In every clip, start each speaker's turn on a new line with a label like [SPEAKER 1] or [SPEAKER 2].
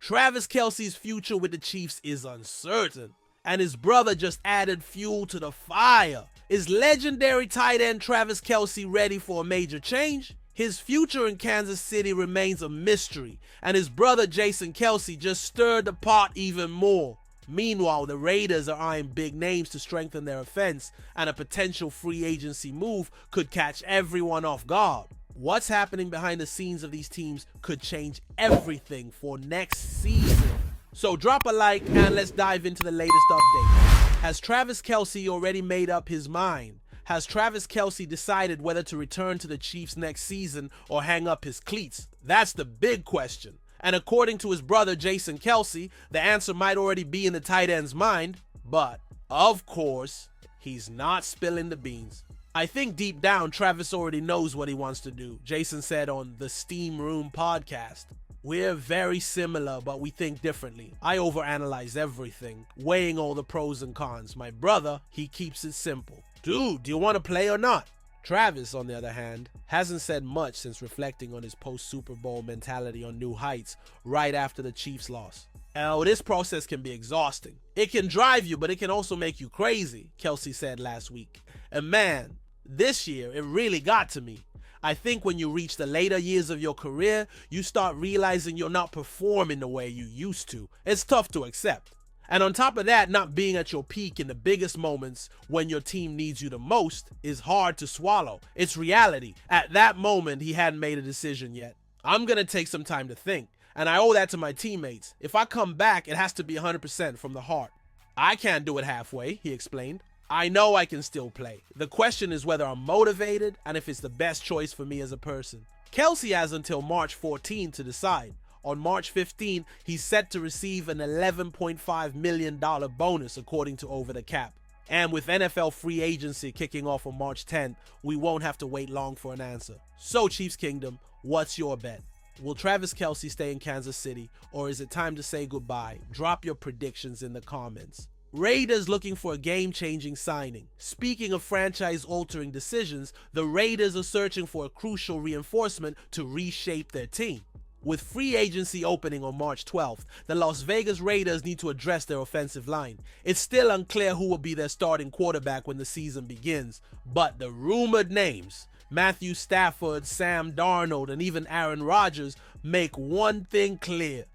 [SPEAKER 1] Travis Kelce's future with the Chiefs is uncertain, and his brother just added fuel to the fire. Is legendary tight end Travis Kelce ready for a major change? His future in Kansas City remains a mystery, and his brother Jason Kelce just stirred the pot even more. Meanwhile, the Raiders are eyeing big names to strengthen their offense, and a potential free agency move could catch everyone off guard. What's happening behind the scenes of these teams could change everything for next season. So drop a like and let's dive into the latest update. Has Travis Kelce already made up his mind? Has Travis Kelce decided whether to return to the Chiefs next season or hang up his cleats? That's the big question. And according to his brother Jason Kelce, the answer might already be in the tight end's mind, but of course, he's not spilling the beans. I think deep down, Travis already knows what he wants to do, Jason said on the Steam Room podcast. We're very similar, but we think differently. I overanalyze everything, weighing all the pros and cons. My brother, he keeps it simple. Dude, do you want to play or not? Travis, on the other hand, hasn't said much since reflecting on his post-Super Bowl mentality on new heights right after the Chiefs loss. Oh, this process can be exhausting. It can drive you, but it can also make you crazy, Kelce said last week. And man, this year, it really got to me. I think when you reach the later years of your career, you start realizing you're not performing the way you used to. It's tough to accept. And on top of that, not being at your peak in the biggest moments when your team needs you the most is hard to swallow. It's reality. At that moment, he hadn't made a decision yet. I'm going to take some time to think, and I owe that to my teammates. If I come back, it has to be 100% from the heart. I can't do it halfway, he explained. I know I can still play. The question is whether I'm motivated and if it's the best choice for me as a person. Kelce has until March 14 to decide. On March 15, he's set to receive an $11.5 million bonus according to Over the Cap. And with NFL free agency kicking off on March 10th, we won't have to wait long for an answer. So Chiefs Kingdom, what's your bet? Will Travis Kelce stay in Kansas City, or is it time to say goodbye? Drop your predictions in the comments. Raiders looking for a game-changing signing. Speaking of franchise-altering decisions, the Raiders are searching for a crucial reinforcement to reshape their team. With free agency opening on March 12th, the Las Vegas Raiders need to address their offensive line. It's still unclear who will be their starting quarterback when the season begins, but the rumored names, Matthew Stafford, Sam Darnold, and even Aaron Rodgers, make one thing clear.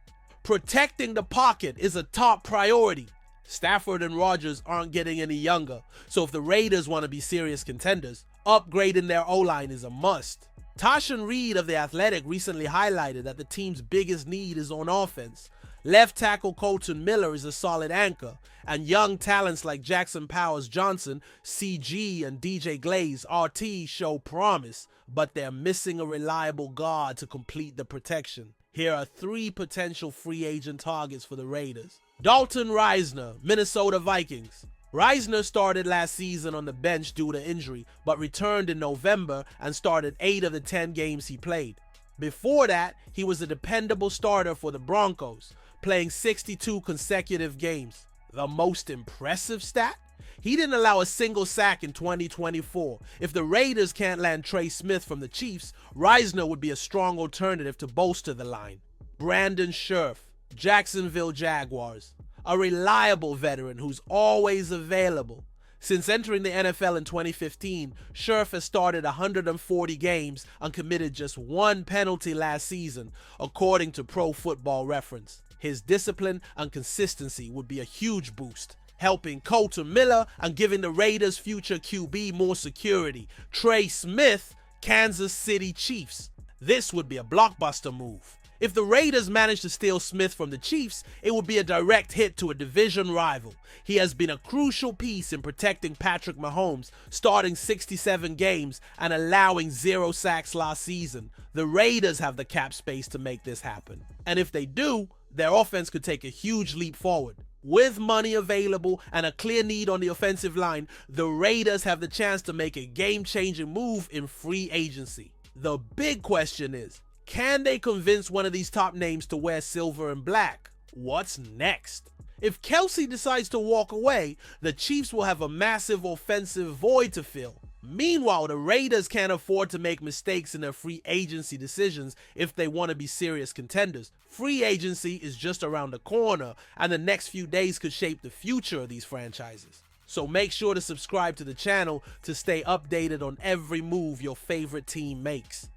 [SPEAKER 1] Protecting the pocket is a top priority. Stafford and Rodgers aren't getting any younger, so if the Raiders want to be serious contenders, upgrading their O-line is a must. Tashan Reed of The Athletic recently highlighted that the team's biggest need is on offense. Left tackle Colton Miller is a solid anchor, and young talents like Jackson Powers-Johnson, CG, and DJ Glaze, RT, show promise, but they're missing a reliable guard to complete the protection. Here are 3 potential free agent targets for the Raiders. Dalton Risner, Minnesota Vikings. Risner started last season on the bench due to injury, but returned in November and started 8 of the 10 games he played. Before that, he was a dependable starter for the Broncos, playing 62 consecutive games. The most impressive stat? He didn't allow a single sack in 2024. If the Raiders can't land Trey Smith from the Chiefs, Risner would be a strong alternative to bolster the line. Brandon Scherff, Jacksonville Jaguars. A reliable veteran who's always available. Since entering the NFL in 2015, Scherff has started 140 games and committed just 1 penalty last season, according to Pro Football Reference. His discipline and consistency would be a huge boost, helping Colton Miller and giving the Raiders' future QB more security. Trey Smith, Kansas City Chiefs. This would be a blockbuster move. If the Raiders manage to steal Smith from the Chiefs, it would be a direct hit to a division rival. He has been a crucial piece in protecting Patrick Mahomes, starting 67 games and allowing 0 sacks last season. The Raiders have the cap space to make this happen. And if they do, their offense could take a huge leap forward. With money available and a clear need on the offensive line, the Raiders have the chance to make a game-changing move in free agency. The big question is, can they convince one of these top names to wear silver and black? What's next? If Kelce decides to walk away, the Chiefs will have a massive offensive void to fill. Meanwhile, the Raiders can't afford to make mistakes in their free agency decisions if they want to be serious contenders. Free agency is just around the corner, and the next few days could shape the future of these franchises. So make sure to subscribe to the channel to stay updated on every move your favorite team makes.